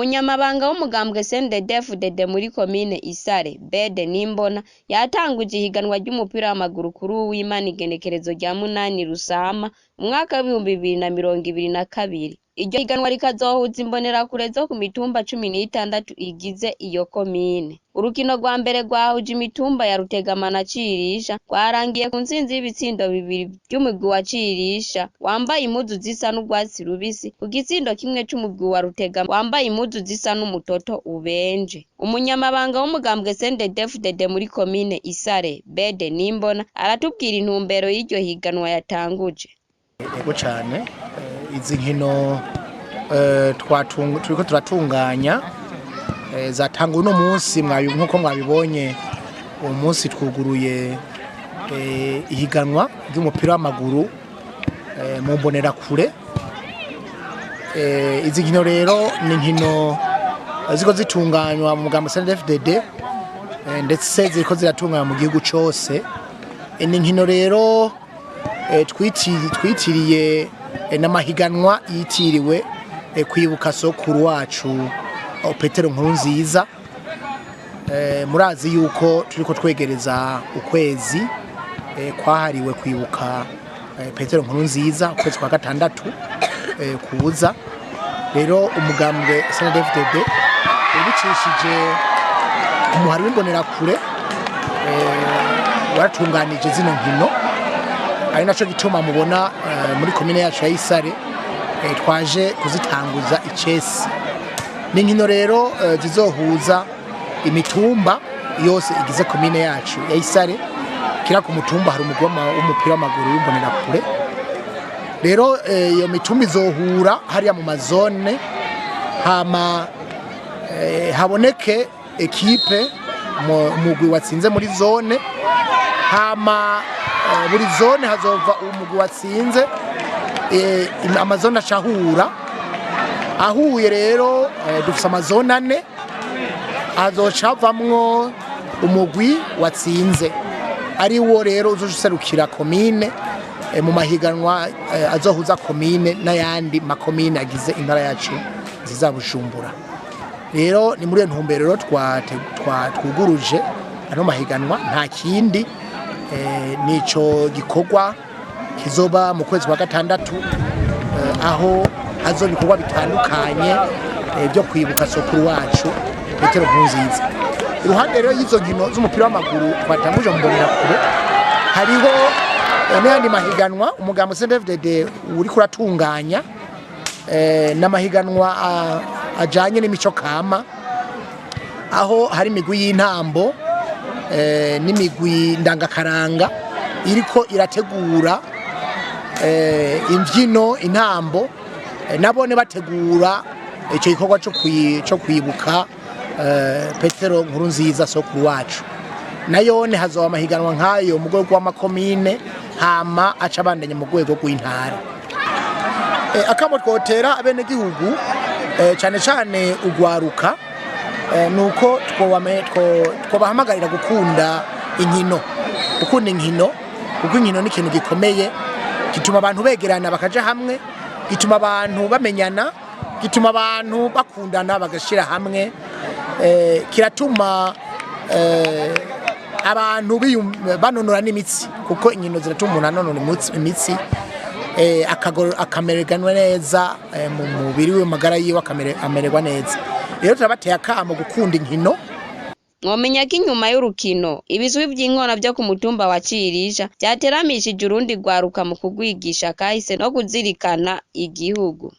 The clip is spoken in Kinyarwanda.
umunyamabanga w'umugambwe CNDD-FDD muri komine Isare Bede Nimbona yatanguje ihiganwa ry'umupira w'amaguru kuri uw'Imana igenekerezo rya 8 Rusama umwaka wa 2022. Iryo higanwa rikazohuza imbonerakure zo ku mitumba 16 igize iyo komine. Urukino rwa mbere rwahuje imitumba ya Rutegama na Cirisha rwarangiye ku nsinzi y'ibitsindo bibiri by'umugwi wa Cirisha wambaye impuzu zisa n'urwatsi rubisi ku gitsindo kimwe c'umugwi wa Rutegama wambaye impuzu zisa n'umutoto ubenje. Umunyamabanga w'umugambwe CNDD-FDD muri komine Isare Bede Nimbona aratubwira intumbero y'iryo higanwa yatanguje. Yego cyane izi nkino turiko turatunganya zatanguye no munsi nkuko mwabibonye uwo munsi twuguruye ihiganwa ry'umupira w'amaguru mu mbonerakure. Izi nkino rero ni nkino ziko zitunganywa mu mugambo CNDD-FDD ndetse ziko ziratunganywa mu gihugu cyose. Ni nkino rero twitiriye n'amahiganwa yitiriwe kwibuka sokuru wacu Petero Nkurunziza. Murazi yuko turiko twegereza ukwezi kwahariwe kwibuka Petero Nkurunziza ukwezi kwa gatandatu kuza. Rero umugambwe CNDD-FDD ubicishije umuhari w'imbonerakure waratunganije zino nkino, ari naco gituma mubona muri komine yacu ya Isare twaje kuzitanguza icesi. Ni nkino rero zizohuza imitumba yose igize komine yacu ya Isare. Kira ku mutumba hari umugwi w'umupira w'amaguru w'imbonerakure. Rero iyo mitumba izohura hariya mu mazone hama haboneke ekipe umugwi watsinze muri zone, hama buri zone hazova umugwi watsinze amazone acahura. Ahuye rero dufise amazone 4 azocavamwo umugwi watsinze ari wo rero uzoserukira komine mu mahiganwa azohuza komine n'ayandi makomine agize intara yacu zizabujumbura. Rero ni muri ntumbero rero twuguruje ano mahiganwa, nta kindi nico gikorwa kizoba mu kwezi kwa gatandatu aho hazoba ibikorwa bitandukanye byo kwibuka sokuru wacu Petero Nkurunziza. Iruhande rero y'izo nkino z'umupira w'amaguru twatanguje mu mbonerakure hariho n'ayandi mahiganwa umugambo CNDD-FDD uri kuratunganya n'amahiganwa ajanye n'imico kama, aho hari imigwi y'intambo n'imigwi ndangakaranga iriko irategura imbyino intambo, nabone bategura icyo gikorwa cyo kwibuka Petero Nkurunziza sokuru wacu. Nayone hazoba amahiganwa nkayo mu rwego rw'amakomine hama aca bandanya mu rwego rw'intara. Akamo twotera abene gihugu cyane cyane ugwaruka nuko twobahamagarira gukunda inkino, gukunda inkino kuko inkino ni ikintu gikomeye, gituma abantu begerana bakaja hamwe, gituma abantu bamenyana, gituma abantu bakundana bagashira hamwe, kiratuma abantu banonora n'imitsi kuko inkino ziratuma umuntu anonora imitsi akamererwa neza mu mubiri we, magara yiwe amererwa neza. Rero turabateye akamo gukunda inkino. Mwomenya ko inyuma y'urukino ibizwi by'inkona byo ku mutumba wa Cirisha byateramishije urundi rwaruka mu kugwigisha kahise no kuzirikana igihugu.